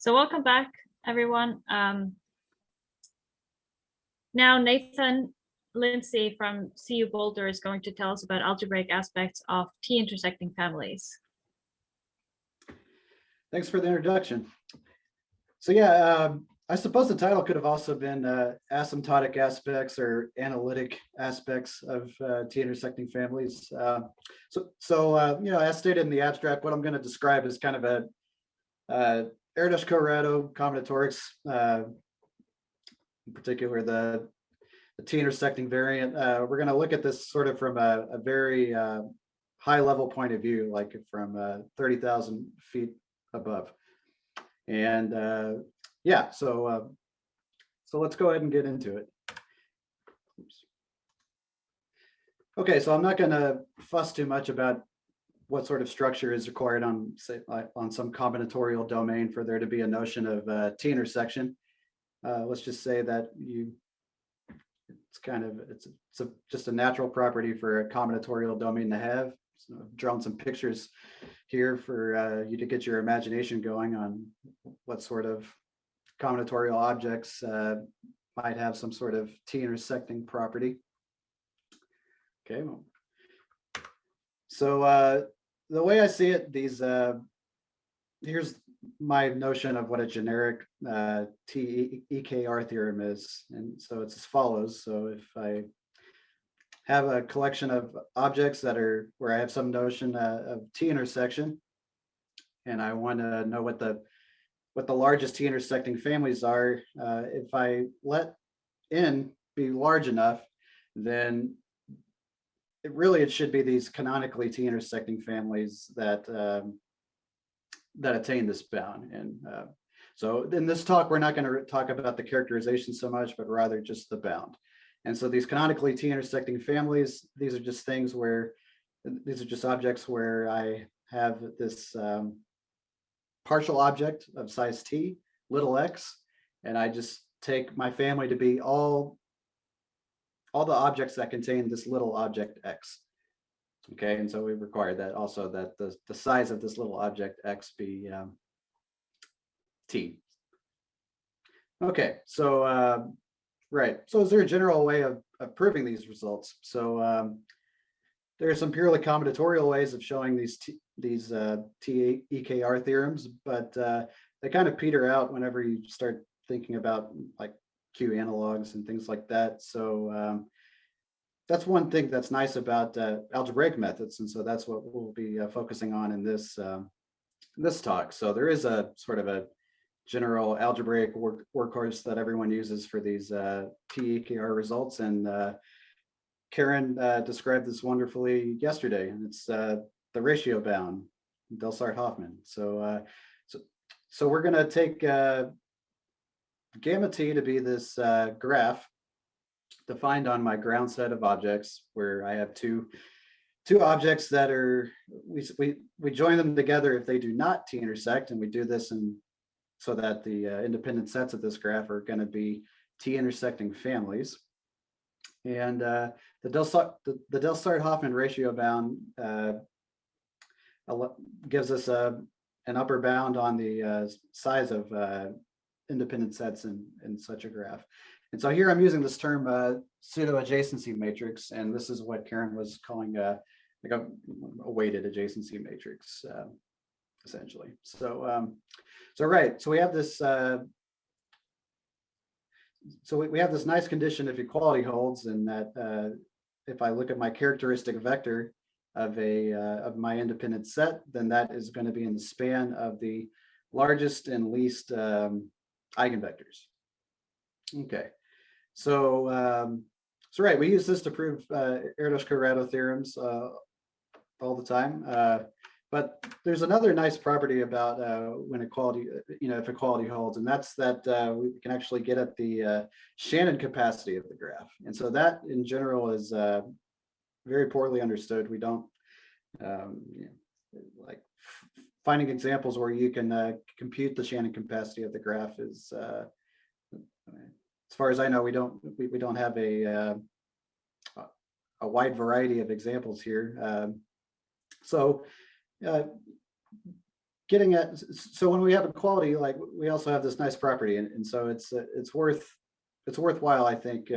So welcome back, everyone. Now Nathan Lindsay from CU Boulder is going to tell us about algebraic aspects of t-intersecting families. Thanks for the introduction. So yeah, I suppose the title could have also been asymptotic aspects or analytic aspects of t-intersecting families. As stated in the abstract, what I'm going to describe is kind of a Erdos-Colorado combinatorics, in particular the t-intersecting variant. We're going to look at this sort of from a very high level point of view, like from 30,000 feet above. And so let's go ahead and get into it. Oops. Okay, so I'm not going to fuss too much about what sort of structure is required on, say, on some combinatorial domain for there to be a notion of t-intersection. Let's just say that it's just a natural property for a combinatorial domain to have. So I've drawn some pictures here for you to get your imagination going on what sort of combinatorial objects might have some sort of t-intersecting property. Okay, so the way I see it, here's my notion of what a generic t-EKR theorem is, and so it's as follows. So if I have a collection of objects that are where I have some notion of t-intersection, and I want to know what the largest t-intersecting families are. If I let n be large enough, then it should be these canonically t-intersecting families that attain this bound. And so in this talk, we're not going to talk about the characterization so much, but rather just the bound. And so these canonically t-intersecting families, these are just objects where I have this partial object of size t, little x, and I just take my family to be all the objects that contain this little object x. Okay, and so we require that also that the size of this little object x be t. Okay, so right. So is there a general way of proving these results? So there are some purely combinatorial ways of showing these t-EKR theorems, but they kind of peter out whenever you start thinking about like Q analogs and things like that. So that's one thing that's nice about algebraic methods, and so that's what we'll be focusing on in this talk. So there is a sort of a general algebraic workhorse that everyone uses for these t-EKR results, and Karen described this wonderfully yesterday, and it's the ratio bound, Delsart-Hoffman. So we're going to take gamma t to be this graph defined on my ground set of objects, where I have two objects that are we join them together if they do not t-intersect, and we do this so that the independent sets of this graph are going to be t-intersecting families. And the Delsart-Hoffman ratio bound gives us an upper bound on the size of independent sets in such a graph. And so here I'm using this term pseudo-adjacency matrix, and this is what Karen was calling like a weighted adjacency matrix, essentially. So right, so we have this. So we have this nice condition if equality holds, and that if I look at my characteristic vector of my independent set, then that is going to be in the span of the largest and least eigenvectors. Okay, so right, we use this to prove Erdos-Colorado theorems all the time. But there's another nice property about when equality, if equality holds, and that's that we can actually get at the Shannon capacity of the graph. And so that in general is very poorly understood. We don't like finding examples where you can compute the Shannon capacity of the graph is, as far as I know, we don't have a wide variety of examples here. So getting at, so when we have equality, like we also have this nice property, and so it's worthwhile, I think,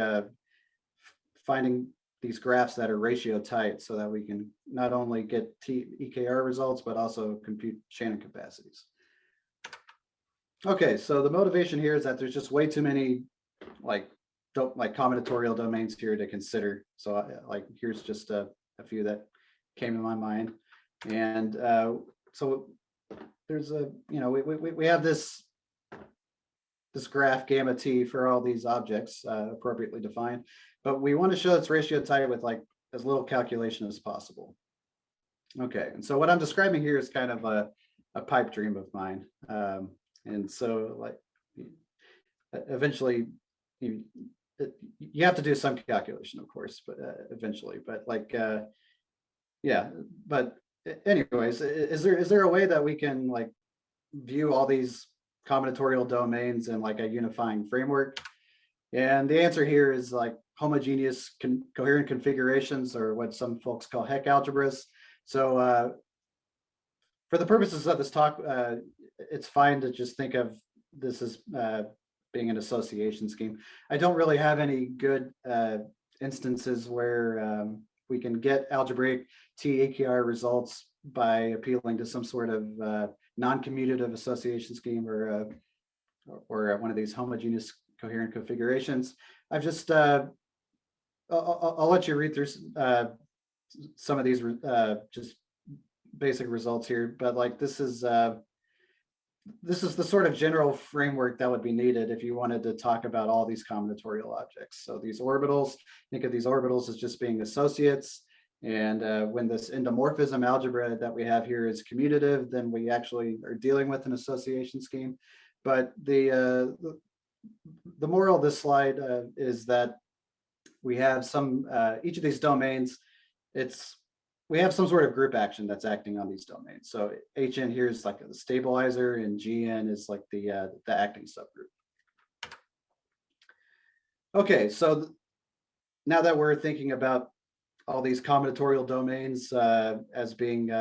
finding these graphs that are ratio tight so that we can not only get EKR results, but also compute Shannon capacities. Okay, so the motivation here is that there's just way too many like combinatorial domains here to consider. So like here's just a few that came to my mind. And so there's a, we have this graph gamma t for all these objects appropriately defined, but we want to show it's ratio tight with like as little calculation as possible. Okay, and so what I'm describing here is kind of a pipe dream of mine. And so like eventually you have to do some calculation, of course, but eventually, but like, yeah, but anyways, is there a way that we can like view all these combinatorial domains in like a unifying framework? And the answer here is like homogeneous coherent configurations, or what some folks call Heck algebras. So for the purposes of this talk, it's fine to just think of this as being an association scheme. I don't really have any good instances where we can get algebraic t-AKR results by appealing to some sort of non-commutative association scheme or one of these homogeneous coherent configurations. I've just I'll let you read through some of these just basic results here, but like this is the sort of general framework that would be needed if you wanted to talk about all these combinatorial objects. So these orbitals, think of these orbitals as just being associates. And when this endomorphism algebra that we have here is commutative, then we actually are dealing with an association scheme. But the moral of this slide is that we have some, each of these domains, we have some sort of group action that's acting on these domains. So HN here is like the stabilizer, and GN is like the acting subgroup. Okay, so now that we're thinking about all these combinatorial domains as being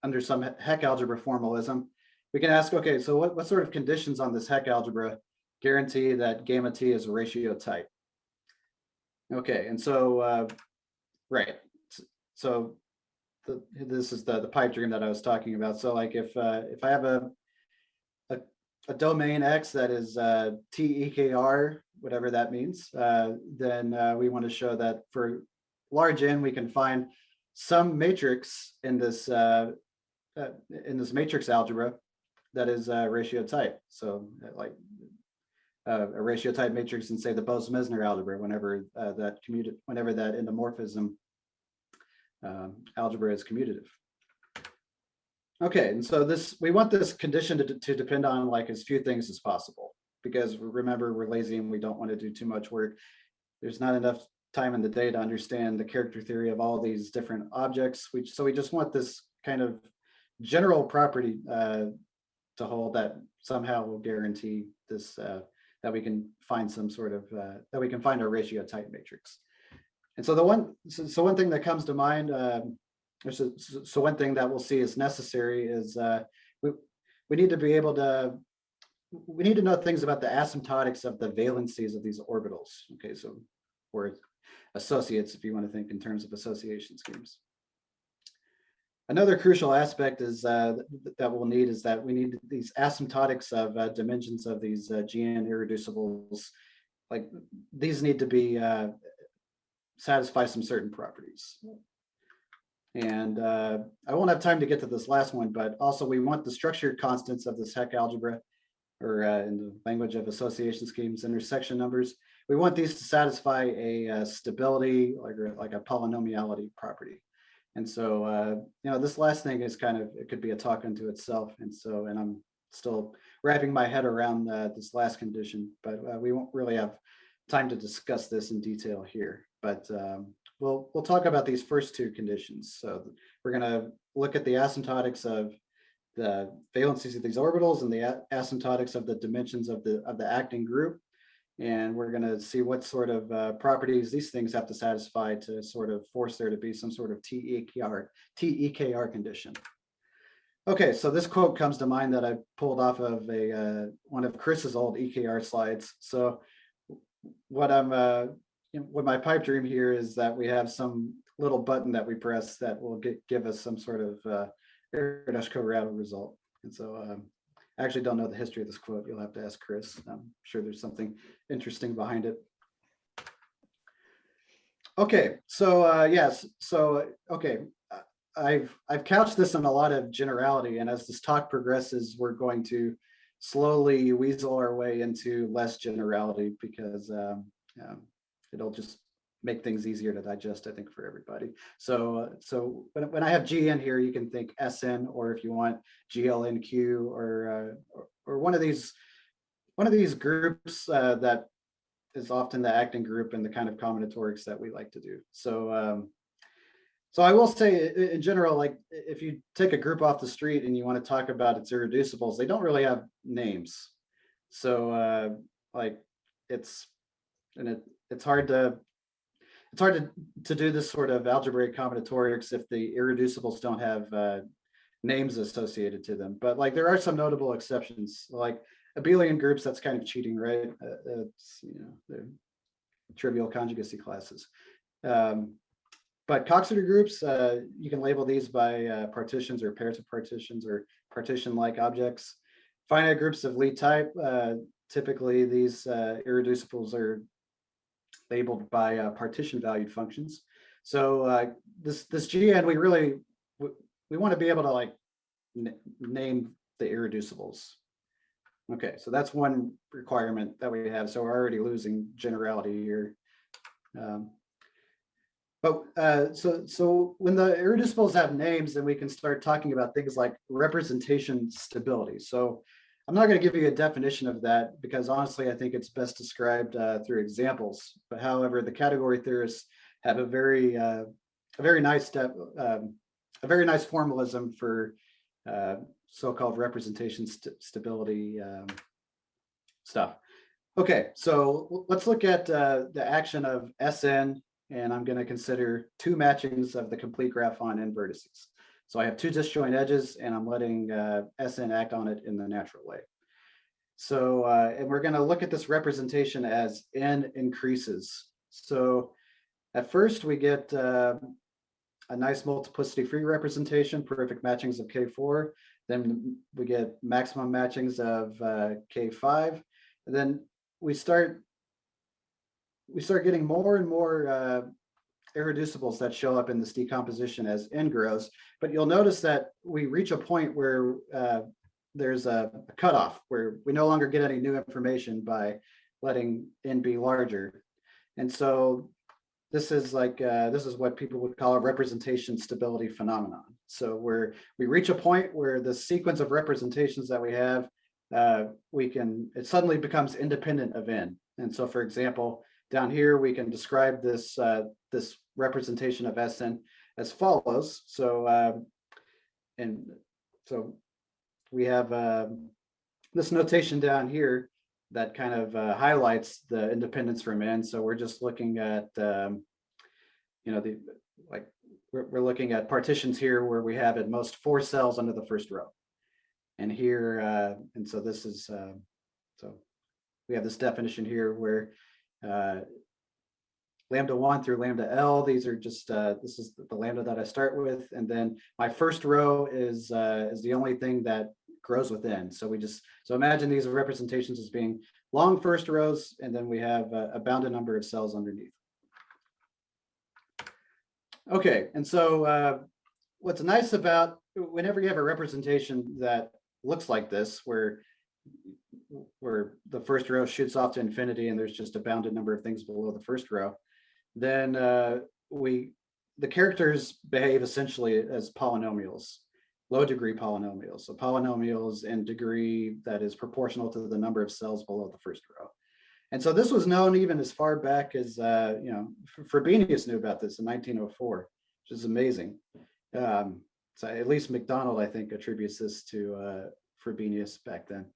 under some Heck algebra formalism, we can ask, okay, so what sort of conditions on this Heck algebra guarantee that gamma t is ratio tight? Okay, and so right, so this is the pipe dream that I was talking about. So like if I have a domain X that is t-EKR, whatever that means, then we want to show that for large N, we can find some matrix in this matrix algebra that is ratio tight. So like a ratio tight matrix in, say, the Bose-Mesner algebra, whenever that endomorphism algebra is commutative. Okay, and so we want this condition to depend on like as few things as possible, because remember, we're lazy and we don't want to do too much work. There's not enough time in the day to understand the character theory of all these different objects. So we just want this kind of general property to hold that somehow will guarantee this, that we can find some sort of, that we can find a ratio tight matrix. And so one thing that comes to mind, so one thing that we'll see is necessary is we need to be able to, we need to know things about the asymptotics of the valencies of these orbitals. Okay, so or associates, if you want to think in terms of association schemes. Another crucial aspect is that we'll need is that we need these asymptotics of dimensions of these GN irreducibles. Like these need to be satisfy some certain properties. And I won't have time to get to this last one, but also we want the structured constants of this Heck algebra, or in the language of association schemes, intersection numbers. We want these to satisfy a stability, like a polynomiality property. And so, this last thing is kind of, it could be a talk unto itself. And I'm still wrapping my head around this last condition, but we won't really have time to discuss this in detail here. But we'll talk about these first two conditions. So we're going to look at the asymptotics of the valencies of these orbitals and the asymptotics of the dimensions of the acting group. And we're going to see what sort of properties these things have to satisfy to sort of force there to be some sort of t-EKR condition. Okay, so this quote comes to mind that I pulled off of a one of Chris's old EKR slides. So what what my pipe dream here is that we have some little button that we press that will give us some sort of error-code result. And so I actually don't know the history of this quote. You'll have to ask Chris. I'm sure there's something interesting behind it. Okay, so yes, so okay, I've couched this in a lot of generality, and as this talk progresses, we're going to slowly weasel our way into less generality because it'll just make things easier to digest, I think, for everybody. So when I have G in here, you can think SN, or if you want GLNQ, or one of these groups that is often the acting group and the kind of combinatorics that we like to do. So I will say in general, like if you take a group off the street and you want to talk about its irreducibles, they don't really have names. So like it's hard to do this sort of algebraic combinatorics if the irreducibles don't have names associated to them. But like there are some notable exceptions, like abelian groups. That's kind of cheating, right? It's, they're trivial conjugacy classes. But Coxeter groups, you can label these by partitions or pairs of partitions or partition-like objects. Finite groups of Lie type, typically these irreducibles are labeled by partition-valued functions. So this GN, we want to be able to like name the irreducibles. Okay, so that's one requirement that we have. So we're already losing generality here. So when the irreducibles have names, then we can start talking about things like representation stability. So I'm not going to give you a definition of that because honestly, I think it's best described through examples. But however, the category theorists have a very nice formalism for so-called representation stability stuff. Okay, so let's look at the action of SN, and I'm going to consider two matchings of the complete graph on n vertices. So I have two disjoint edges, and I'm letting SN act on it in the natural way. So, and we're going to look at this representation as n increases. So at first we get a nice multiplicity-free representation, perfect matchings of K4. Then we get maximum matchings of K5. And then we start getting more and more irreducibles that show up in this decomposition as n grows. But you'll notice that we reach a point where there's a cutoff where we no longer get any new information by letting n be larger. And so this is like this is what people would call a representation stability phenomenon. So where we reach a point where the sequence of representations that we have, it suddenly becomes independent of n. And so, for example, down here we can describe this this representation of Sn as follows. So so we have this notation down here that kind of highlights the independence from n. So we're just looking at we're looking at partitions here where we have at most 4 cells under the first row, and here and so this is so we have this definition here where lambda 1 through lambda L, these are just this is the lambda that I start with, and then my first row is the only thing that grows within. So imagine these representations as being long first rows, and then we have a bounded number of cells underneath. Okay, and so what's nice about whenever you have a representation that looks like this, where the first row shoots off to infinity and there's just a bounded number of things below the first row, then the characters behave essentially as polynomials, low degree polynomials. So polynomials in degree that is proportional to the number of cells below the first row. And so this was known even as far back as, Frobenius knew about this in 1904, which is amazing. So at least McDonald, I think, attributes this to Frobenius back then.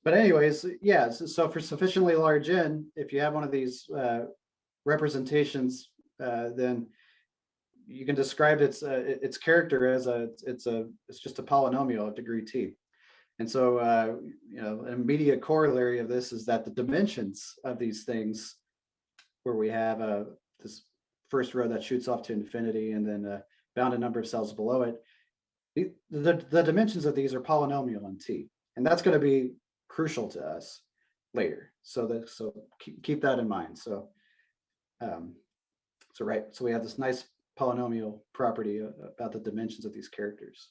But anyways, yeah, so for sufficiently large n, if you have one of these representations, then you can describe its character as it's just a polynomial of degree t. And so, an immediate corollary of this is that the dimensions of these things, where we have this first row that shoots off to infinity and then a bounded number of cells below it, the dimensions of these are polynomial in t, and that's going to be crucial to us later. So keep that in mind. So we have this nice polynomial property about the dimensions of these characters.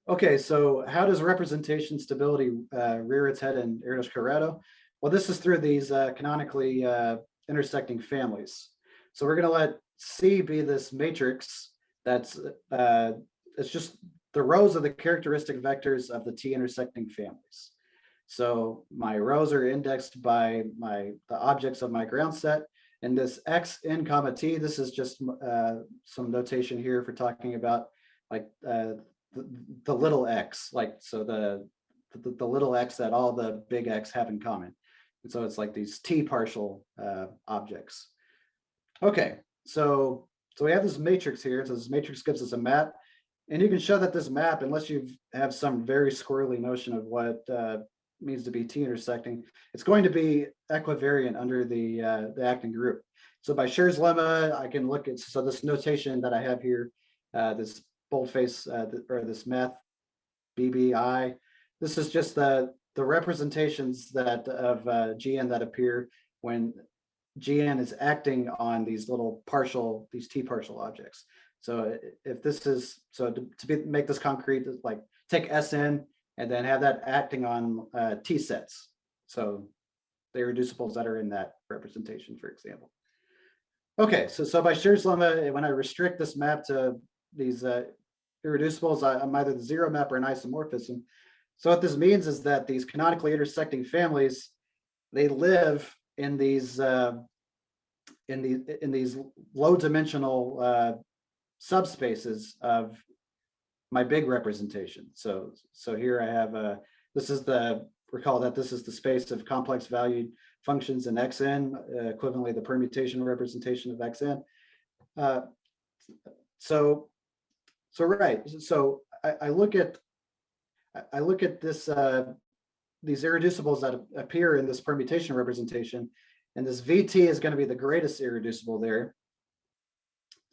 Okay, so how does representation stability rear its head in Erdős-Corrado? Well, this is through these canonically intersecting families. So we're going to let C be this matrix that's it's just the rows of the characteristic vectors of the t-intersecting families. So my rows are indexed by the objects of my ground set, and this x n comma t, this is just some notation here for talking about like the little x, like so the little x that all the big X have in common. And so it's like these t partial objects. Okay, so we have this matrix here. So this matrix gives us a map, and you can show that this map, unless you have some very squirrely notion of what means to be t-intersecting, it's going to be equivariant under the acting group. So by Scher's lemma, I can look at, so this notation that I have here, this boldface or this math BBI, this is just the representations that of GN that appear when GN is acting on these little partial, these t partial objects. So if this is, so to make this concrete, like take Sn and then have that acting on t sets. So the irreducibles that are in that representation, for example. Okay, so by Scher's lemma, when I restrict this map to these irreducibles, I'm either the zero map or an isomorphism. So what this means is that these canonically intersecting families, they live in these low dimensional subspaces of my big representation. So here I have this is recall that this is the space of complex valued functions in Xn, equivalently the permutation representation of Xn. So I look at this these irreducibles that appear in this permutation representation, and this VT is going to be the greatest irreducible there.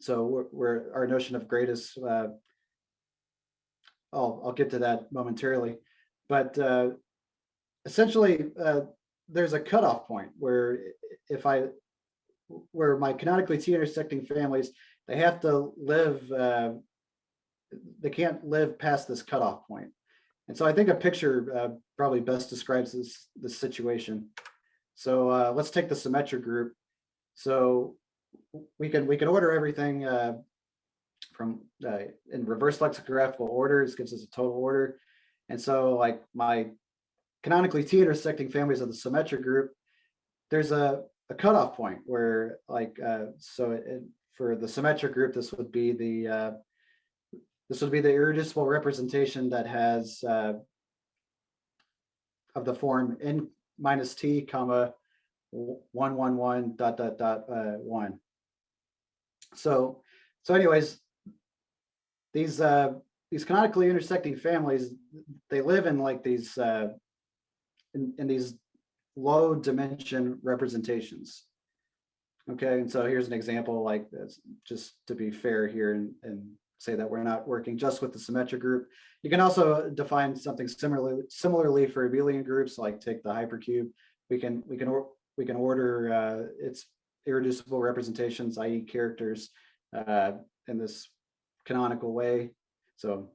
So we're our notion of greatest. I'll get to that momentarily, but essentially there's a cutoff point where where my canonically t-intersecting families, they have to live. They can't live past this cutoff point. And so I think a picture probably best describes this situation. So let's take the symmetric group. So we can order everything from in reverse lexicographical order. This gives us a total order. And so like my canonically t-intersecting families of the symmetric group, there's a cutoff point where like for the symmetric group, this would be the irreducible representation that has of the form n minus t comma 111 ... 1. So anyways, these canonically intersecting families, they live in like these in these low dimension representations. Okay, and so here's an example like this, just to be fair here and say that we're not working just with the symmetric group. You can also define something similarly for abelian groups, like take the hypercube. We can order its irreducible representations, i.e. characters, in this canonical way. So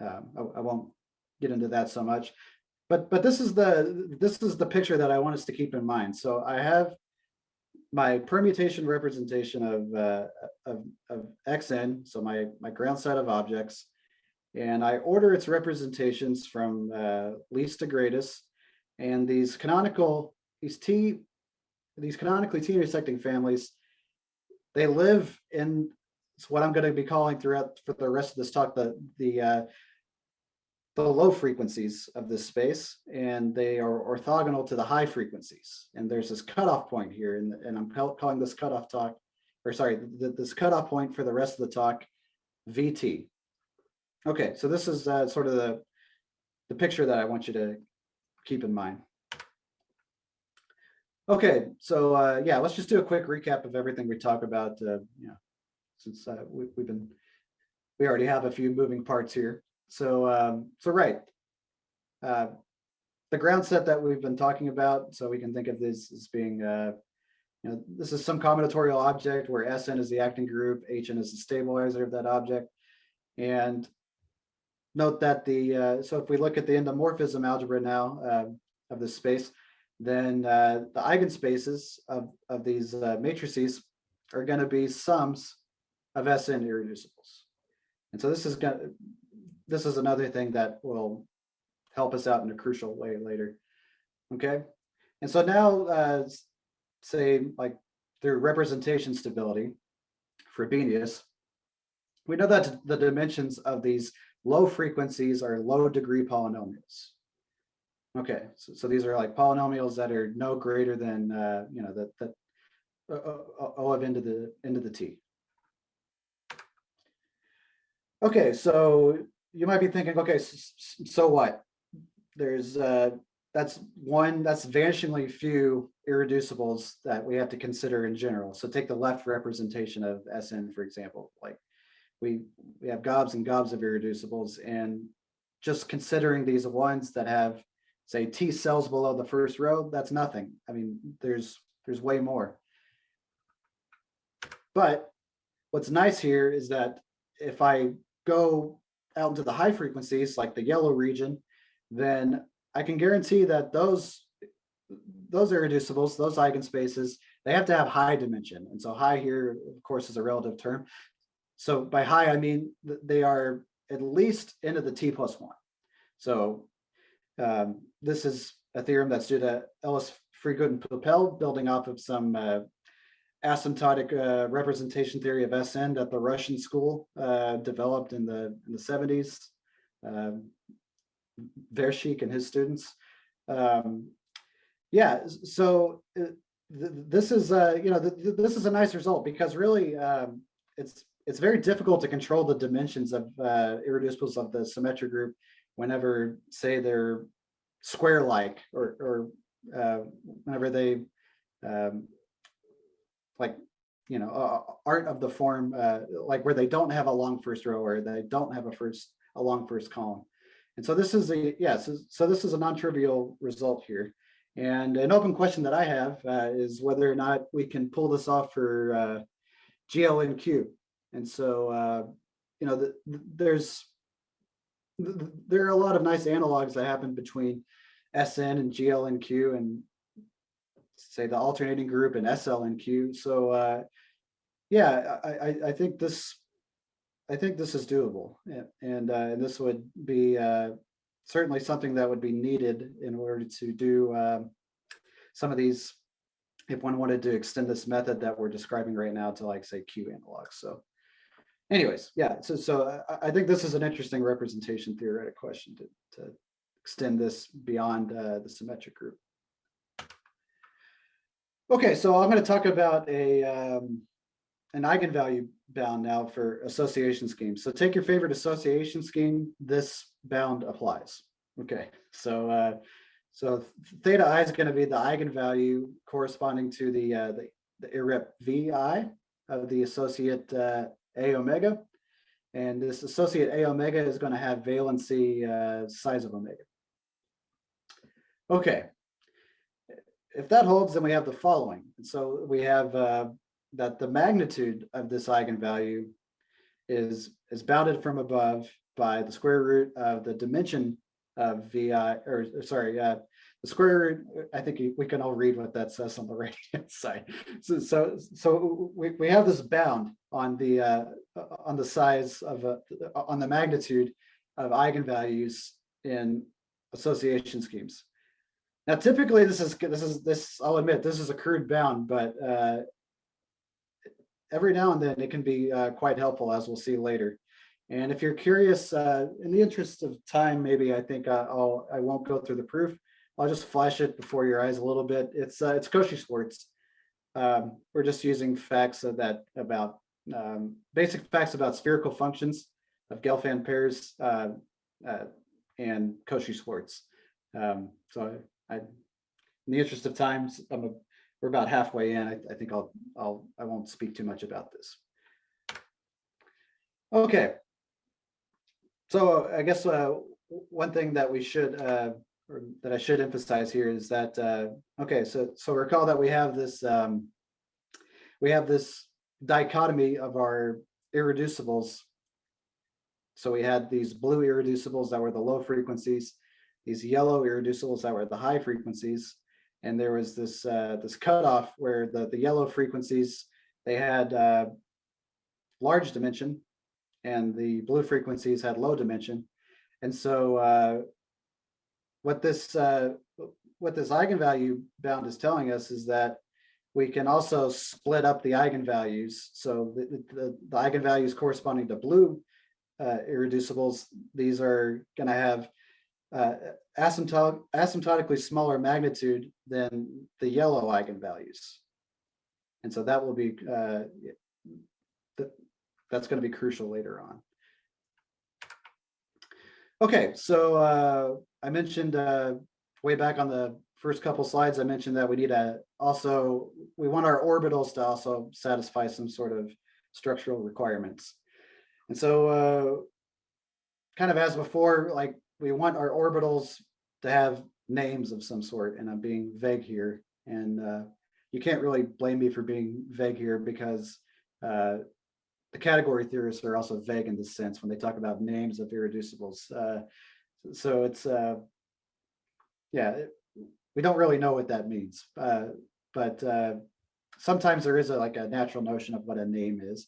I won't get into that so much, but this is the picture that I want us to keep in mind. So I have my permutation representation of Xn, so my ground set of objects, and I order its representations from least to greatest, and these canonically t-intersecting families, they live in what I'm going to be calling throughout for the rest of this talk the low frequencies of this space, and they are orthogonal to the high frequencies. And there's this cutoff point here, and I'm calling this cutoff talk or sorry, this cutoff point for the rest of the talk, VT. Okay, so this is sort of the picture that I want you to keep in mind. Okay, so yeah, let's just do a quick recap of everything we talked about. Since we already have a few moving parts here. So right, the ground set that we've been talking about. So we can think of this as being, this is some combinatorial object where Sn is the acting group, Hn is the stabilizer of that object, and note that so if we look at the endomorphism algebra now of this space, then the eigenspaces of these matrices are going to be sums of Sn irreducibles. And so this is another thing that will help us out in a crucial way later. Okay, and so now say like through representation stability for Frobenius, we know that the dimensions of these low frequencies are low degree polynomials. Okay, so these are like polynomials that are no greater than that O of n to the t. Okay, so you might be thinking, okay, so what? There's that's vanishingly few irreducibles that we have to consider in general. So take the left representation of Sn, for example. Like we have gobs and gobs of irreducibles, and just considering these ones that have, say, t cells below the first row, that's nothing. I mean, there's way more. But what's nice here is that if I go out into the high frequencies, like the yellow region, then I can guarantee that those irreducibles, those eigenspaces, they have to have high dimension. And so high here, of course, is a relative term. So by high, I mean they are at least n to the t plus 1. So this is a theorem that's due to Ellis, Freegood, and Poupel, building off of some asymptotic representation theory of Sn that the Russian school developed in the 70s. Vershik and his students. Yeah, so this is this is a nice result, because really it's very difficult to control the dimensions of irreducibles of the symmetric group whenever, say, they're square-like, or whenever they aren't of the form like where they don't have a long first row, or they don't have a long first column. And so this is so this is a non-trivial result here. And an open question that I have is whether or not we can pull this off for GLNQ. And so there are a lot of nice analogs that happen between Sn and GLNQ, and say the alternating group and SLNQ. So yeah, I think this is doable, and this would be certainly something that would be needed in order to do some of these, if one wanted to extend this method that we're describing right now to, like, say, Q analogs. So anyways, yeah, so I think this is an interesting representation theoretic question to extend this beyond the symmetric group. Okay, so I'm going to talk about an eigenvalue bound now for association schemes. So take your favorite association scheme. This bound applies. Okay, so theta I is going to be the eigenvalue corresponding to the irrep vi of the associate a omega, and this associate a omega is going to have valency size of omega. Okay, if that holds, then we have the following. And so we have that the magnitude of this eigenvalue is bounded from above by the square root of the dimension of vi, or sorry, the square root. I think we can all read what that says on the right hand side. So we have this bound on the size of on the magnitude of eigenvalues in association schemes. Now, typically, this I'll admit, this is a crude bound, but every now and then it can be quite helpful, as we'll see later. And if you're curious, in the interest of time, maybe I think I won't go through the proof. I'll just flash it before your eyes a little bit. It's Cauchy-Schwarz. we're just using facts about basic facts about spherical functions of Gelfand pairs and Cauchy-Schwarz. So in the interest of time, we're about halfway in. I think I won't speak too much about this. Okay. So I guess one thing that we should or that I should emphasize here is that okay, so recall that we have this dichotomy of our irreducibles. So we had these blue irreducibles that were the low frequencies, these yellow irreducibles that were the high frequencies, and there was this this cutoff where the yellow frequencies, they had large dimension, and the blue frequencies had low dimension. And so what this eigenvalue bound is telling us is that we can also split up the eigenvalues. So the eigenvalues corresponding to blue irreducibles, these are going to have asymptotically smaller magnitude than the yellow eigenvalues. And so that will be, that's going to be crucial later on. Okay, so I mentioned way back on the first couple slides, I mentioned that we need we want our orbitals to also satisfy some sort of structural requirements. And so kind of as before, like we want our orbitals to have names of some sort, and I'm being vague here. And you can't really blame me for being vague here, because the category theorists are also vague in this sense when they talk about names of irreducibles. So it's, yeah, we don't really know what that means, but sometimes there is like a natural notion of what a name is.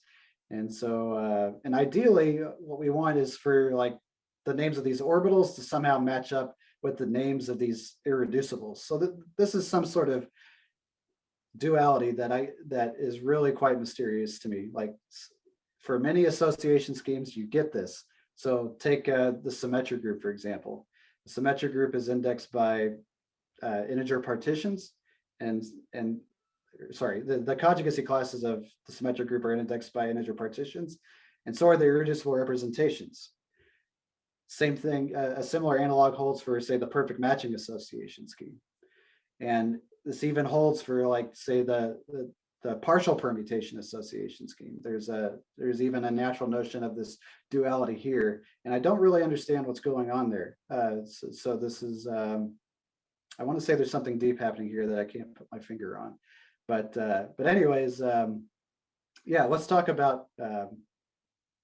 And so, and ideally what we want is for like the names of these orbitals to somehow match up with the names of these irreducibles. So this is some sort of duality that is really quite mysterious to me. Like for many association schemes, you get this. So take the symmetric group, for example. The symmetric group is indexed by integer partitions, and sorry, the conjugacy classes of the symmetric group are indexed by integer partitions, and so are the irreducible representations. Same thing, a similar analog holds for, say, the perfect matching association scheme. And this even holds for, like, say, the partial permutation association scheme. There's even a natural notion of this duality here, and I don't really understand what's going on there. So this is, I want to say there's something deep happening here that I can't put my finger on. But anyways, yeah, let's talk about,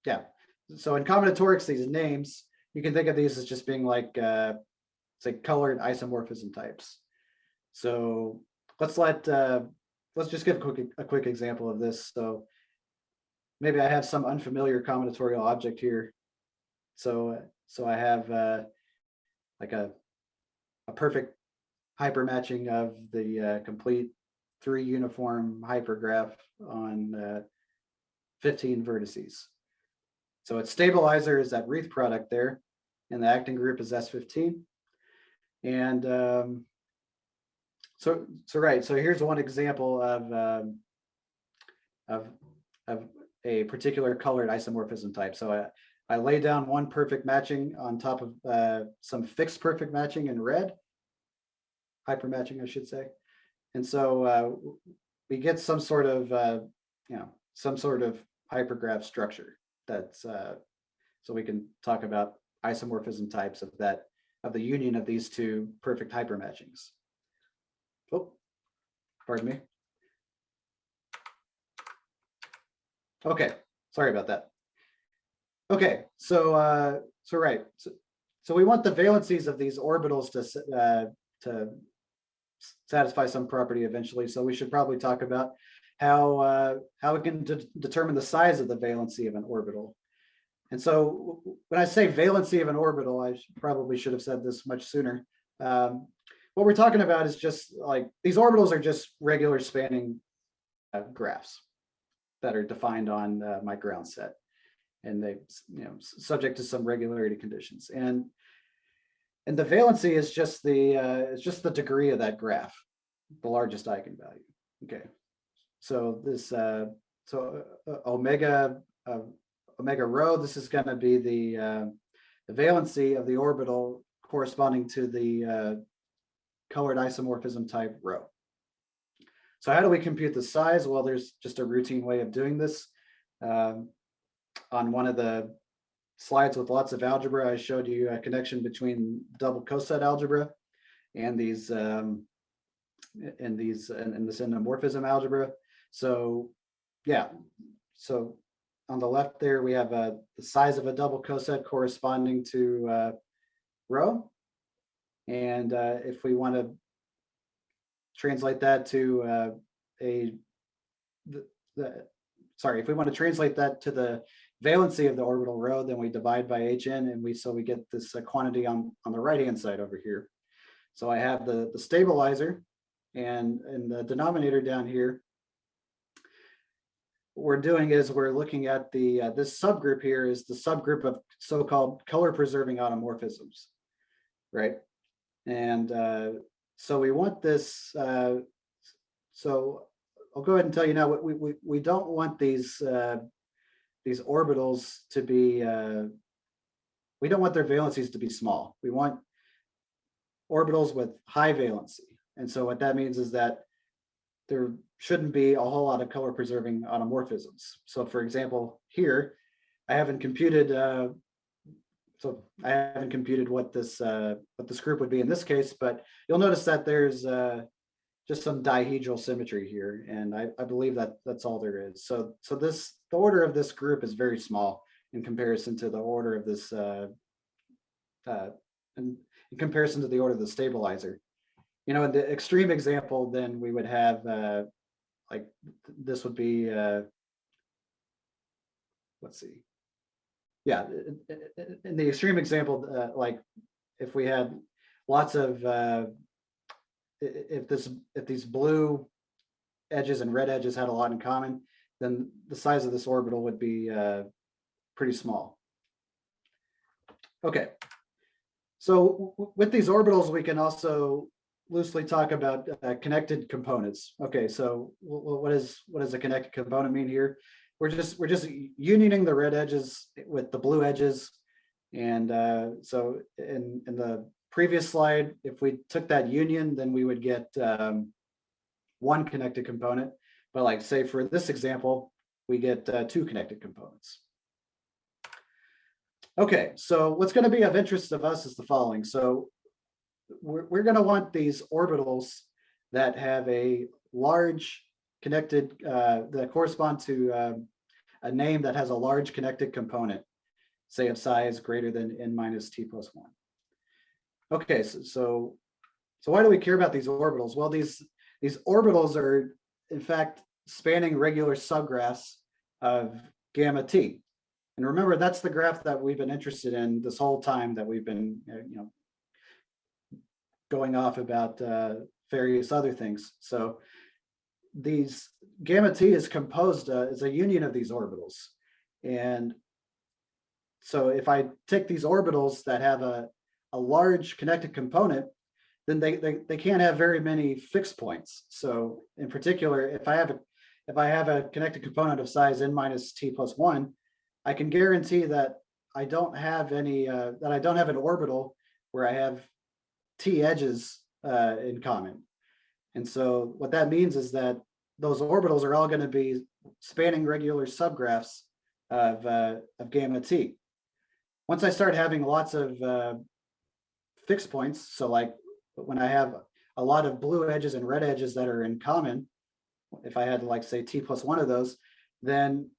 yeah. So in combinatorics, these names, you can think of these as just being like, say, colored isomorphism types. So let's just give a quick example of this. So maybe I have some unfamiliar combinatorial object here. So I have like a perfect hypermatching of the complete 3 uniform hypergraph on 15 vertices. So its stabilizer is that Reith product there, and the acting group is S15. And so here's one example of a particular colored isomorphism type. So I lay down one perfect matching on top of some fixed perfect matching in red, hypermatching, I should say. And so we get some sort of some sort of hypergraph structure. That's so we can talk about isomorphism types of the union of these two perfect hypermatchings. Oh, pardon me. Okay, sorry about that. Okay, so so we want the valencies of these orbitals to satisfy some property eventually. So we should probably talk about how we can determine the size of the valency of an orbital. And so when I say valency of an orbital, I probably should have said this much sooner. What we're talking about is just like these orbitals are just regular spanning graphs that are defined on my ground set, and they subject to some regularity conditions. And the valency is just the degree of that graph, the largest eigenvalue. Okay, so this omega omega rho, this is going to be the valency of the orbital corresponding to the colored isomorphism type rho. So how do we compute the size? Well, there's just a routine way of doing this. On one of the slides with lots of algebra, I showed you a connection between double coset algebra and these and this endomorphism algebra. So yeah, so on the left there we have the size of a double coset corresponding to rho, and if we want to translate that to if we want to translate that to the valency of the orbital rho, then we divide by hn, and we get this quantity on the right hand side over here. So I have the stabilizer, and in the denominator down here, what we're doing is we're looking at the this subgroup here is the subgroup of so-called color preserving automorphisms, right? And so we want this. So I'll go ahead and tell you now. We don't want these orbitals to be. We don't want their valencies to be small. We want orbitals with high valency. And so what that means is that there shouldn't be a whole lot of color preserving automorphisms. So for example, here, I haven't computed what this group would be in this case, but you'll notice that there's just some dihedral symmetry here, and I believe that that's all there is. So the order of this group is very small in comparison to the order of this in comparison to the order of the stabilizer. You know, in the extreme example, then we would have like this would be let's see. Yeah, in the extreme example, like if we had lots of if these blue edges and red edges had a lot in common, then the size of this orbital would be pretty small. Okay, so with these orbitals, we can also loosely talk about connected components. Okay, so what does a connected component mean here? We're just unioning the red edges with the blue edges, and so in the previous slide, if we took that union, then we would get one connected component. But like say for this example, we get two connected components. Okay, so what's going to be of interest of us is the following. So we're going to want these orbitals that have a large connected, that correspond to a name that has a large connected component, say of size greater than n minus t plus 1. Okay, so why do we care about these orbitals? Well, these orbitals are in fact spanning regular subgraphs of gamma t. And remember, that's the graph that we've been interested in this whole time that we've been going off about various other things. So these gamma t is composed as a union of these orbitals. And so if I take these orbitals that have a large connected component, then they can't have very many fixed points. So in particular, if I have a connected component of size n minus t plus 1, I can guarantee that I don't have an orbital where I have t edges in common. And so what that means is that those orbitals are all going to be spanning regular subgraphs of gamma t. Once I start having lots of fixed points, so like when I have a lot of blue edges and red edges that are in common, if I had like say t plus 1 of those, then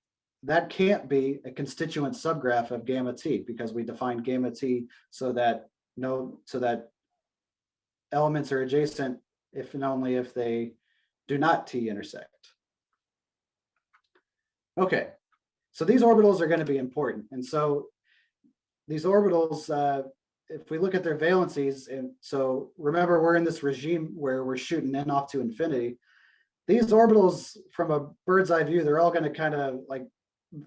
that can't be a constituent subgraph of gamma t, because we define gamma t so that elements are adjacent if and only if they do not t-intersect. Okay, so these orbitals are going to be important. And so these orbitals, if we look at their valencies, and so remember we're in this regime where we're shooting n off to infinity. These orbitals, from a bird's eye view, they're all going to kind of like,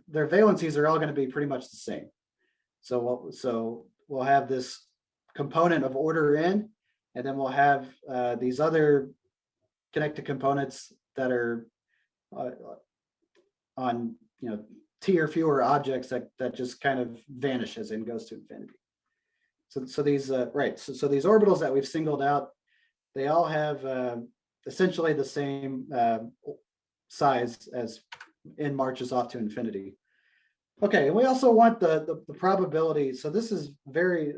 their valencies are all going to be pretty much the same. So we'll have this component of order n, and then we'll have these other connected components that are on t or fewer objects that just kind of vanish as n goes to infinity. So these right, so these orbitals that we've singled out, they all have essentially the same size as n marches off to infinity. Okay, and we also want the probability. So this is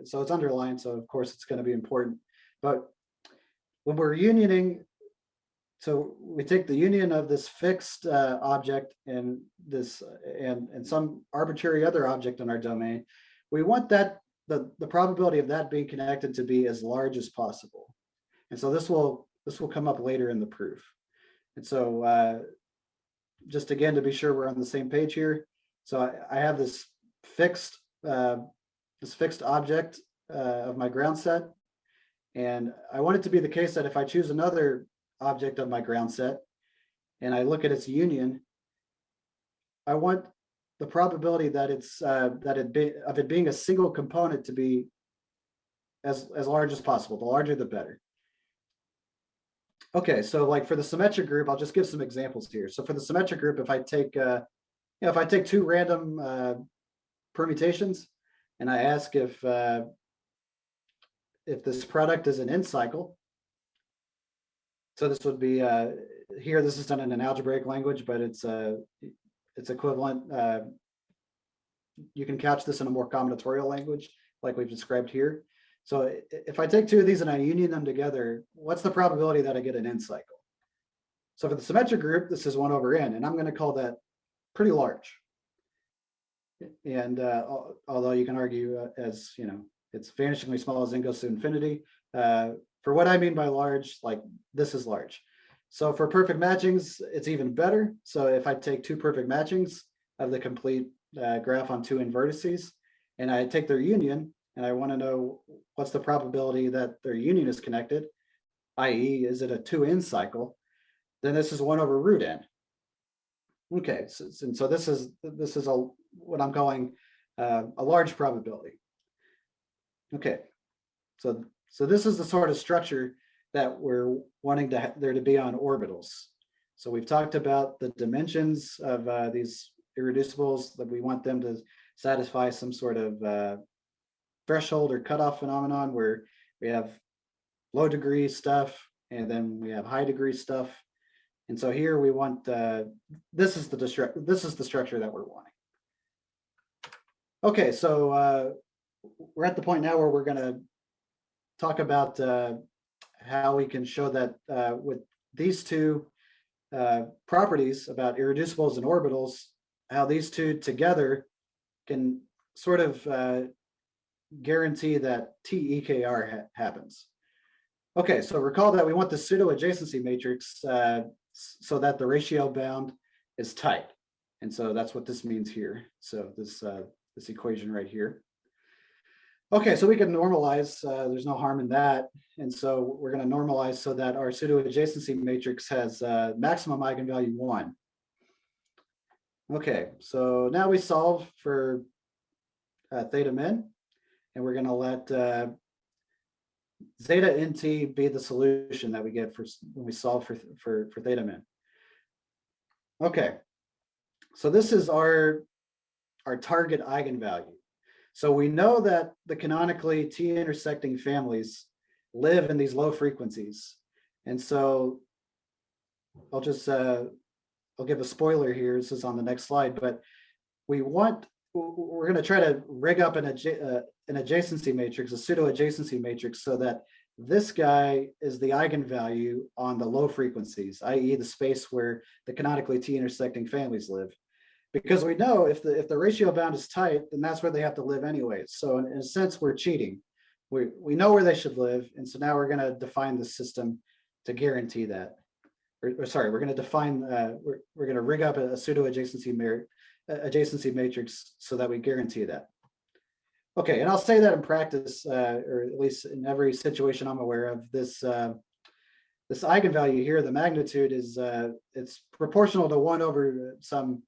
so it's underlined, so of course it's going to be important. But when we're unioning, so we take the union of this fixed object and this and some arbitrary other object in our domain, we want that the probability of that being connected to be as large as possible. And so this will come up later in the proof. And so just again to be sure we're on the same page here. So I have this fixed object of my ground set, and I want it to be the case that if I choose another object of my ground set and I look at its union, I want the probability that of it being a single component to be as large as possible. The larger, the better. Okay, so like for the symmetric group, I'll just give some examples here. So for the symmetric group, if I take if I take two random permutations and I ask if this product is an n cycle, so this would be here. This is done in an algebraic language, but it's equivalent. You can couch this in a more combinatorial language, like we've described here. So if I take two of these and I union them together, what's the probability that I get an n cycle? So for the symmetric group, this is 1 over n, and I'm going to call that pretty large. And although you can argue as it's vanishingly small as n goes to infinity. For what I mean by large, like this is large. So for perfect matchings, it's even better. So if I take two perfect matchings of the complete graph on two n vertices, and I take their union, and I want to know what's the probability that their union is connected, i.e., is it a 2n cycle, then this is 1 over root n. Okay, so this is what I'm calling a large probability. Okay, so this is the sort of structure that we're wanting there to be on orbitals. So we've talked about the dimensions of these irreducibles, that we want them to satisfy some sort of threshold or cutoff phenomenon where we have low degree stuff and then we have high degree stuff. And so here we want this is the structure that we're wanting. Okay, so we're at the point now where we're going to talk about how we can show that with these two properties about irreducibles and orbitals, how these two together can sort of guarantee that TEKR happens. Okay, so recall that we want the pseudo-adjacency matrix so that the ratio bound is tight. And so that's what this means here. So this equation right here. Okay, so we can normalize, there's no harm in that. And so we're going to normalize so that our pseudo-adjacency matrix has maximum eigenvalue 1. Okay, so now we solve for theta min, and we're going to let zeta nt be the solution that we get when we solve for theta min. Okay, so this is our target eigenvalue. So we know that the canonically t-intersecting families live in these low frequencies. And so I'll just, I'll give a spoiler here. This is on the next slide, but we're going to try to rig up an adjacency matrix, a pseudo-adjacency matrix, so that this guy is the eigenvalue on the low frequencies, i.e. the space where the canonically t-intersecting families live. Because we know if the ratio bound is tight, then that's where they have to live anyways. So in a sense, we're cheating. We know where they should live, and so now we're going to define the system to guarantee that. Or sorry, we're going to define we're going to rig up a pseudo adjacency matrix so that we guarantee that. Okay, and I'll say that in practice, or at least in every situation I'm aware of, this eigenvalue here, the magnitude is it's proportional to 1 over some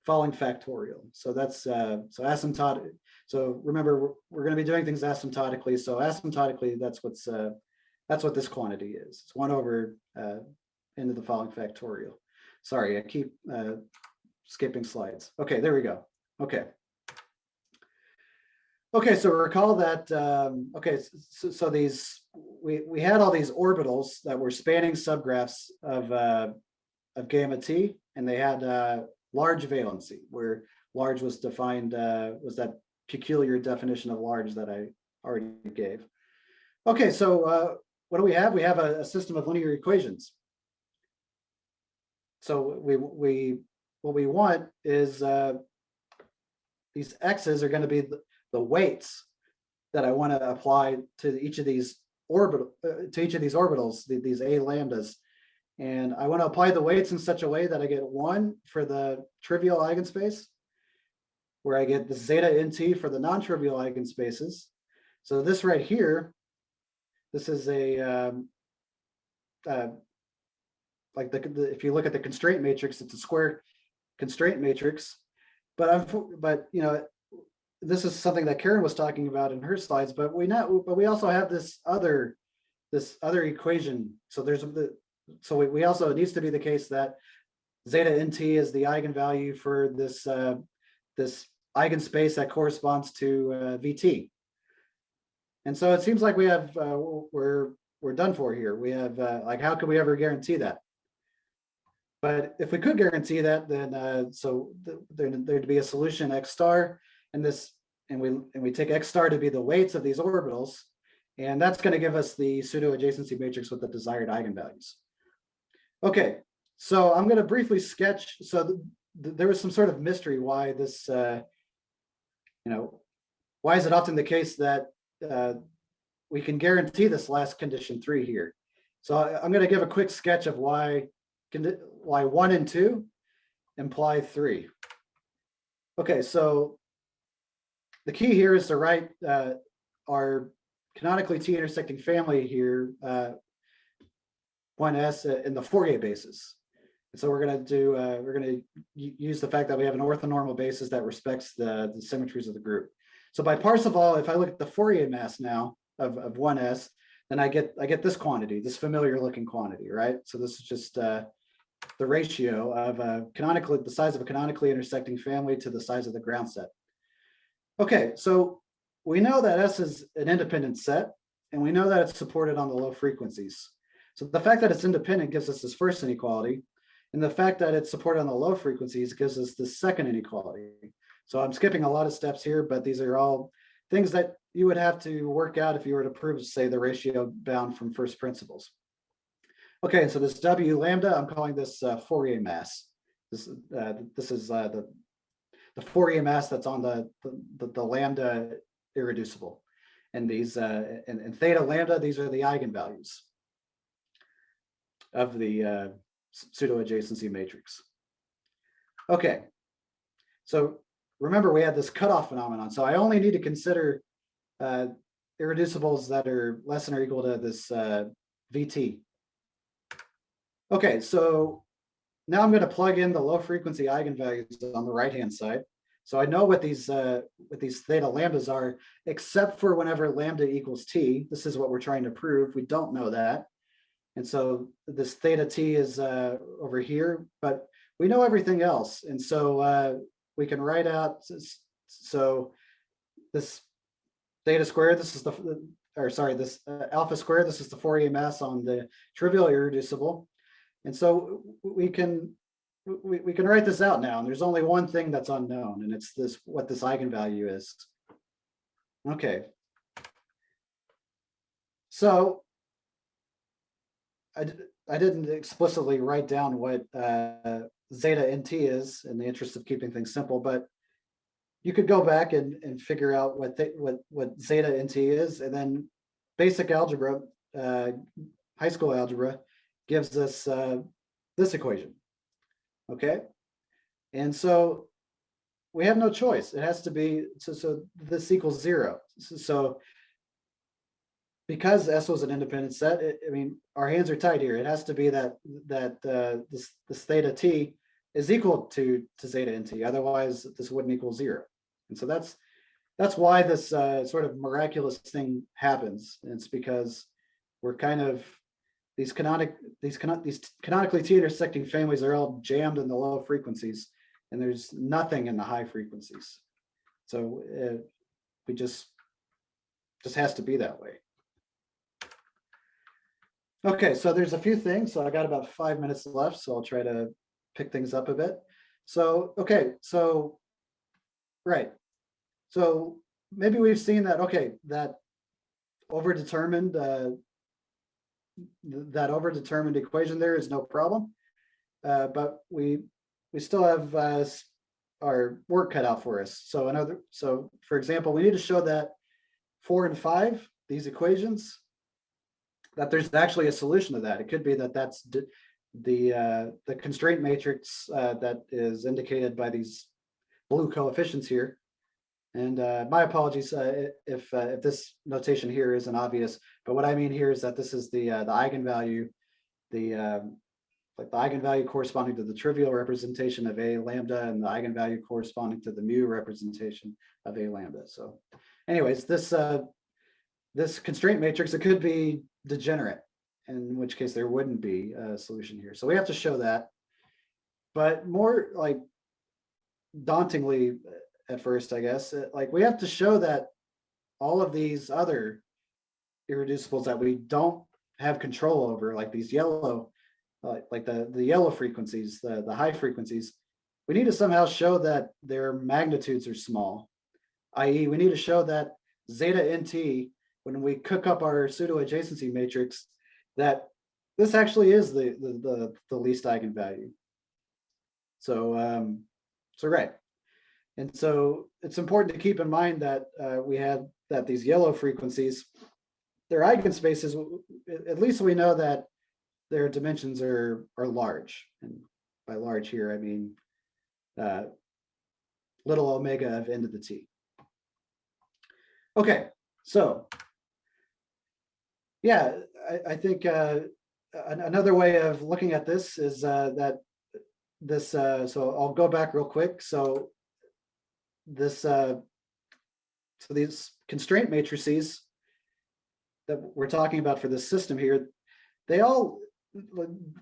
falling factorial. So that's so asymptotic. So remember, we're going to be doing things asymptotically. So asymptotically, that's what this quantity is. It's 1 over n to the falling factorial. Sorry, I keep skipping slides. Okay, there we go. Okay. Okay, so recall that, okay, so these, we had all these orbitals that were spanning subgraphs of gamma t, and they had large valency, where large was defined, was that peculiar definition of large that I already gave. Okay, so what do we have? We have a system of linear equations. So what we want is these x's are going to be the weights that I want to apply to each of these orbitals, these a lambdas. And I want to apply the weights in such a way that I get 1 for the trivial eigenspace, where I get the zeta nt for the non-trivial eigenspaces. So this right here, this is a like if you look at the constraint matrix, it's a square constraint matrix. But you know, this is something that Karen was talking about in her slides. But we also have this other equation. So we also, it needs to be the case that zeta nt is the eigenvalue for this this eigenspace that corresponds to VT. And so it seems like we have we're done for here. We have like, how could we ever guarantee that? But if we could guarantee that, then there'd be a solution x star, and we take x star to be the weights of these orbitals, and that's going to give us the pseudo adjacency matrix with the desired eigenvalues. Okay, so I'm going to briefly sketch. So there was some sort of mystery why this, why is it often the case that we can guarantee this last condition 3 here. So I'm going to give a quick sketch of why 1 and 2 imply 3. Okay, so the key here is to write our canonically t-intersecting family here, 1s in the Fourier basis. And so we're going to use the fact that we have an orthonormal basis that respects the symmetries of the group. So by Parseval, if I look at the Fourier mass now of 1s, then I get this quantity, this familiar looking quantity, right? So this is just the ratio of the size of a canonically intersecting family to the size of the ground set. Okay, so we know that S is an independent set, and we know that it's supported on the low frequencies. So the fact that it's independent gives us this first inequality, and the fact that it's supported on the low frequencies gives us this second inequality. So I'm skipping a lot of steps here, but these are all things that you would have to work out if you were to prove, say, the ratio bound from first principles. Okay, so this W lambda, I'm calling this Fourier mass. This is the Fourier mass that's on the lambda irreducible. And these and theta lambda, these are the eigenvalues of the pseudo adjacency matrix. Okay, so remember we had this cutoff phenomenon. So I only need to consider irreducibles that are less than or equal to this VT. Okay, so now I'm going to plug in the low frequency eigenvalues on the right-hand side. So I know what these theta lambdas are, except for whenever lambda equals t. This is what we're trying to prove. We don't know that. And so this theta t is over here, but we know everything else. And so we can write out, so this theta squared, this is this alpha squared, this is the Fourier mass on the trivial irreducible. And so we can write this out now, and there's only one thing that's unknown, and it's what this eigenvalue is. Okay. So I didn't explicitly write down what zeta nt is in the interest of keeping things simple, but you could go back and figure out what zeta nt is, and then basic algebra, high school algebra, gives us this equation. Okay, and so we have no choice. It has to be, so this equals 0. So because S was an independent set, I mean, our hands are tied here. It has to be that this theta t is equal to zeta nt. Otherwise, this wouldn't equal 0. And so that's why this sort of miraculous thing happens. And it's because we're kind of these canonically t-intersecting families are all jammed in the low frequencies, and there's nothing in the high frequencies. So we just has to be that way. Okay, so there's a few things. So I got about 5 minutes left, so I'll try to pick things up a bit. So, okay, so, right. So maybe we've seen that, okay, that overdetermined equation there is no problem. But we still have our work cut out for us. So for example, we need to show that 4 and 5, these equations, that there's actually a solution to that. It could be that that's the constraint matrix that is indicated by these blue coefficients here. And my apologies if this notation here isn't obvious, but what I mean here is that this is the eigenvalue, like the eigenvalue corresponding to the trivial representation of A lambda, and the eigenvalue corresponding to the mu representation of A lambda. So anyways, this constraint matrix, it could be degenerate, in which case there wouldn't be a solution here. So we have to show that. But more like dauntingly at first, I guess, like we have to show that all of these other irreducibles that we don't have control over, like these yellow, like the yellow frequencies, the high frequencies, we need to somehow show that their magnitudes are small, i.e. we need to show that zeta nt, when we cook up our pseudo adjacency matrix, that this actually is the least eigenvalue. So right. And so it's important to keep in mind that we had that these yellow frequencies, their eigenspaces, at least we know that their dimensions are large. And by large here, I mean little omega of n to the t. Okay, so yeah, I think another way of looking at this is that this, so I'll go back real quick. So this, so these constraint matrices that we're talking about for this system here, they all,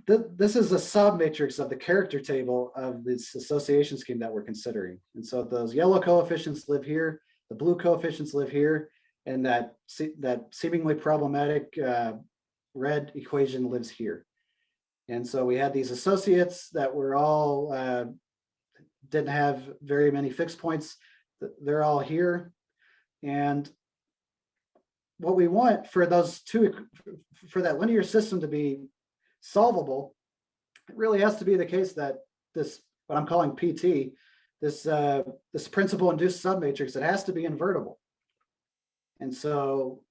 this is a submatrix of the character table of this association scheme that we're considering. And so those yellow coefficients live here, the blue coefficients live here, and that seemingly problematic red equation lives here. And so we had these associates that were all didn't have very many fixed points. They're all here. And what we want for those two, for that linear system to be solvable, it really has to be the case that this, what I'm calling PT, this principal induced submatrix, it has to be invertible. And so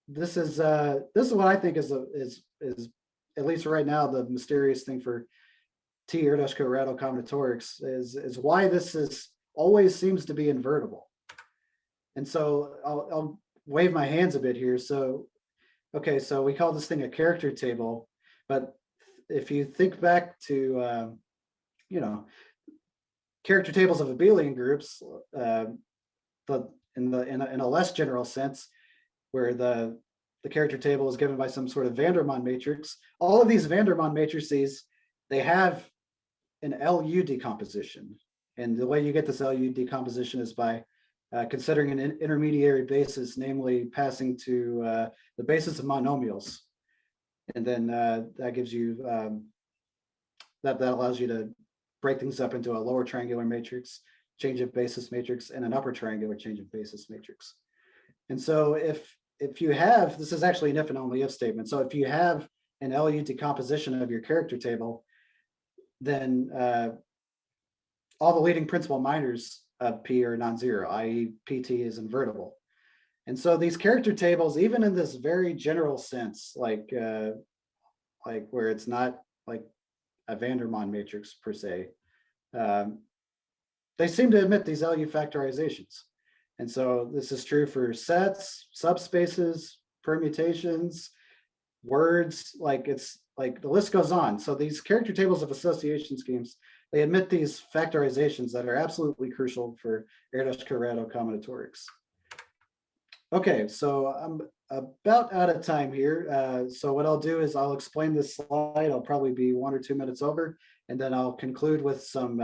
this is what I think is at least right now the mysterious thing for t-Erdős-Corrado combinatorics is why this is always seems to be invertible. And so I'll wave my hands a bit here. So okay, so we call this thing a character table, but if you think back to you know, character tables of abelian groups, in a less general sense, where the character table is given by some sort of Vandermonde matrix, all of these Vandermonde matrices, they have an LU decomposition. And the way you get this LU decomposition is by considering an intermediary basis, namely passing to the basis of monomials. And then that gives you, that allows you to break things up into a lower triangular matrix, change of basis matrix, and an upper triangular change of basis matrix. And so if you have, this is actually an if and only if statement. So if you have an LU decomposition of your character table, then all the leading principal minors of P are non-zero, i.e. PT is invertible. And so these character tables, even in this very general sense, like where it's not like a Vandermonde matrix per se, they seem to admit these LU factorizations. And so this is true for sets, subspaces, permutations, words, like it's like the list goes on. So these character tables of association schemes, they admit these factorizations that are absolutely crucial for Erdős-Corrado combinatorics. Okay, so I'm about out of time here. So what I'll do is I'll explain this slide. I'll probably be 1 or 2 minutes over, and then I'll conclude with some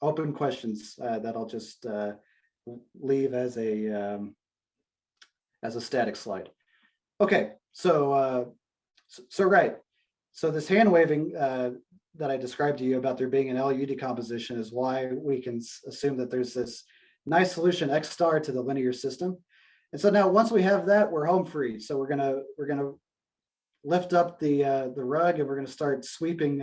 open questions that I'll just leave as a static slide. Okay, so right. So this hand waving that I described to you about there being an LU decomposition is why we can assume that there's this nice solution X star to the linear system. And so now once we have that, we're home free. So we're gonna lift up the rug, and we're gonna start sweeping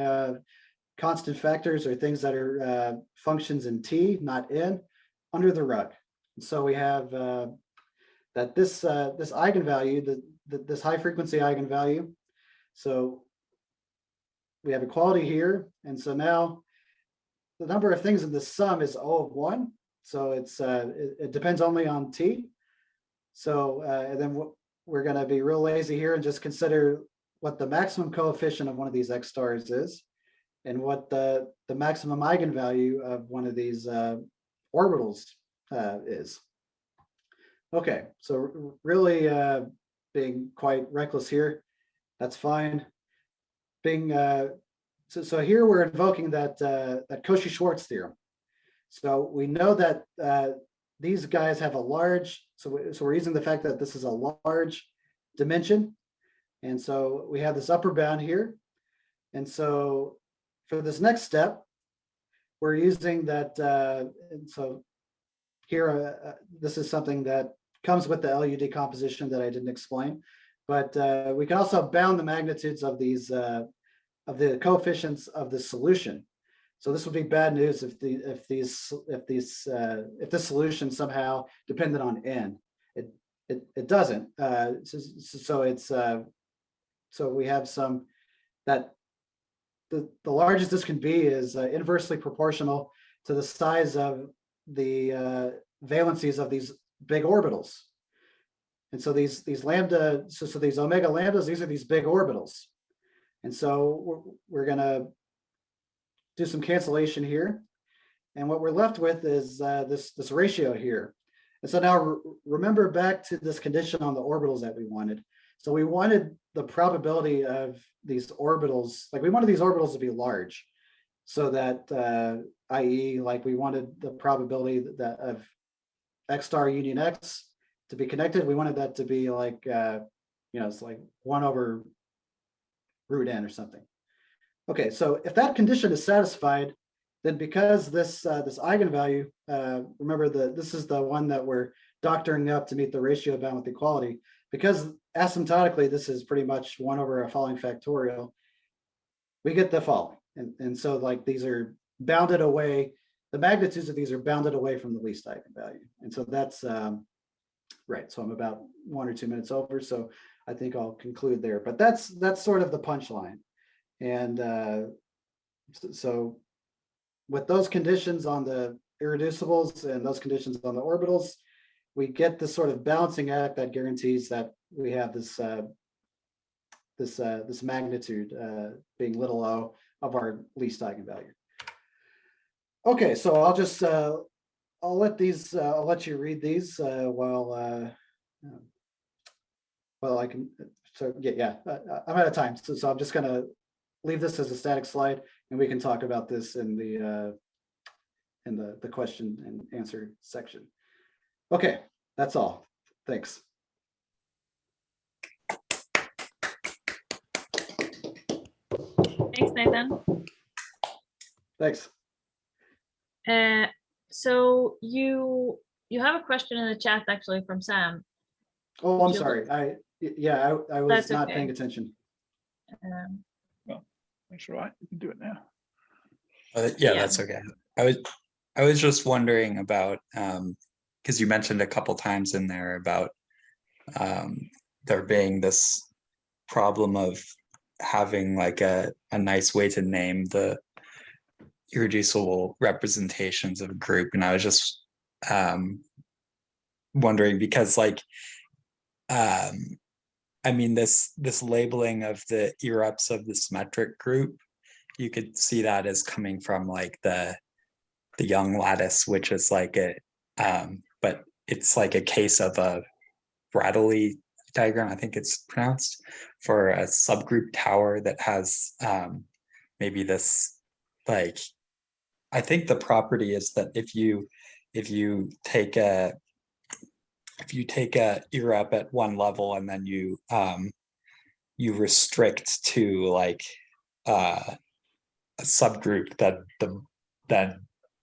constant factors or things that are functions in T, not in, under the rug. And so we have that this eigenvalue, this high frequency eigenvalue. So we have equality here, and so now the number of things in the sum is O of 1. So it depends only on T. So and then we're going to be real lazy here and just consider what the maximum coefficient of one of these X stars is, and what the maximum eigenvalue of one of these orbitals is. Okay, so really being quite reckless here. That's fine. Being so here we're invoking that Cauchy-Schwarz theorem. So we know that these guys have a large, so we're using the fact that this is a large dimension. And so we have this upper bound here. And so for this next step, we're using that, and so here, this is something that comes with the LU decomposition that I didn't explain, but we can also bound the magnitudes of these, of the coefficients of the solution. So this would be bad news if this solution somehow depended on n. It doesn't. So it's so we have some that the largest this can be is inversely proportional to the size of the valencies of these big orbitals. And so these lambda, so these omega lambdas, these are these big orbitals. And so we're going to do some cancellation here. And what we're left with is this ratio here. And so now remember back to this condition on the orbitals that we wanted. So we wanted the probability of these orbitals, like we wanted these orbitals to be large, so that, i.e., like we wanted the probability that of X star union X to be connected. We wanted that to be like, it's like 1 over root n or something. Okay, so if that condition is satisfied, then because this eigenvalue, remember this is the one that we're doctoring up to meet the ratio bound with equality, because asymptotically this is pretty much 1 over a following factorial, we get the following. And so like these are bounded away, the magnitudes of these are bounded away from the least eigenvalue. And so that's right. So I'm about 1 or 2 minutes over, so I think I'll conclude there. But that's sort of the punchline. And so with those conditions on the irreducibles and those conditions on the orbitals, we get this sort of balancing act that guarantees that we have this this magnitude being little o of our least eigenvalue. Okay, so I'll just I'll let you read these while I can. So yeah, I'm out of time, so I'm just gonna leave this as a static slide, and we can talk about this in the question and answer section. Okay, that's all. Thanks. Thanks, Nathan. Thanks. So you have a question in the chat actually from Sam. Oh, I'm sorry. I was That's not okay. paying attention. Well, that's right. You can do it now. Yeah, Yeah. that's okay. I was just wondering about because you mentioned a couple times in there about there being this problem of having like a nice way to name the irreducible representations of a group, and I was just wondering because like I mean this labeling of the irreps of the symmetric group, you could see that as coming from like the Young lattice, which is like a but it's like a case of a Bradley diagram, I think it's pronounced, for a subgroup tower that has maybe this, like, I think the property is that if you take a erup at one level and then you restrict to like a subgroup that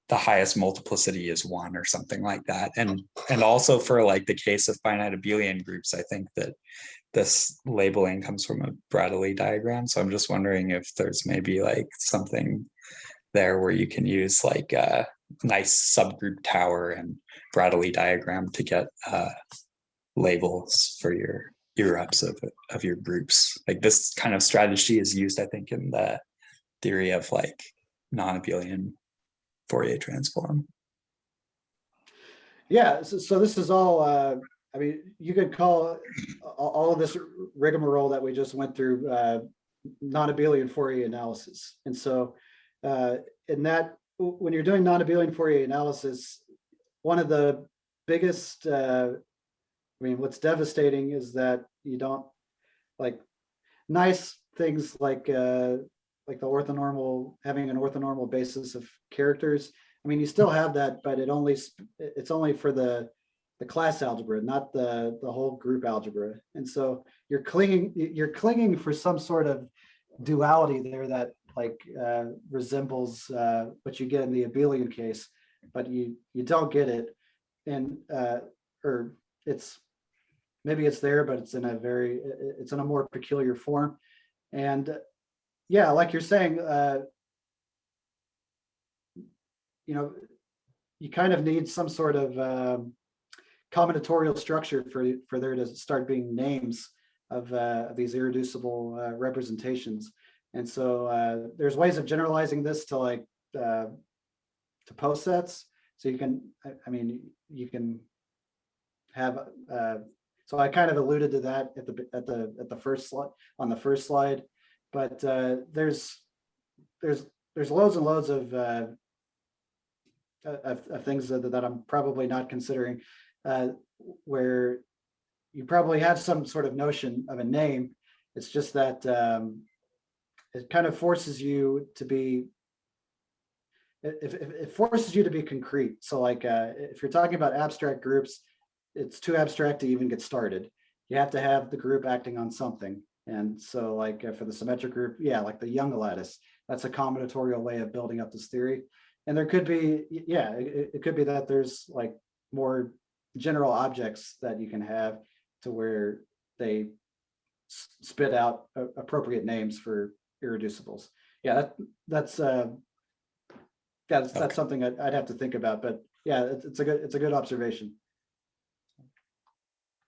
the highest multiplicity is 1 or something like that. And also for like the case of finite abelian groups, I think that this labeling comes from a Bradley diagram. So I'm just wondering if there's maybe like something there where you can use like a nice subgroup tower and Bradley diagram to get labels for your erups of your groups. Like this kind of strategy is used, I think, in the theory of like non-abelian Fourier transform. Yeah, so this is all, I mean, you could call all of this rigmarole that we just went through non-abelian Fourier analysis. And so in that, when you're doing non-abelian Fourier analysis, one of the biggest, I mean, what's devastating is that you don't, like, nice things like the orthonormal, having an orthonormal basis of characters. I mean, you still have that, but it's only for the class algebra, not the whole group algebra. And so you're clinging for some sort of duality there that like resembles what you get in the abelian case, but you don't get it. And or maybe it's there, but it's in a more peculiar form. And yeah, like you're saying, you kind of need some sort of combinatorial structure for there to start being names of these irreducible representations. And so there's ways of generalizing this to like to post sets. So you can, I mean, you can have. So I kind of alluded to that at the first slide, on the first slide, but there's loads and loads of things that I'm probably not considering, where you probably have some sort of notion of a name. It's just that it kind of forces you to be. It forces you to be concrete. So like if you're talking about abstract groups, it's too abstract to even get started. You have to have the group acting on something. And so like for the symmetric group, yeah, like the Young lattice, that's a combinatorial way of building up this theory. And there could be, yeah, it could be that there's like more general objects that you can have to where they spit out appropriate names for irreducibles. Yeah, that's something I'd have to think about, but yeah, it's a good observation.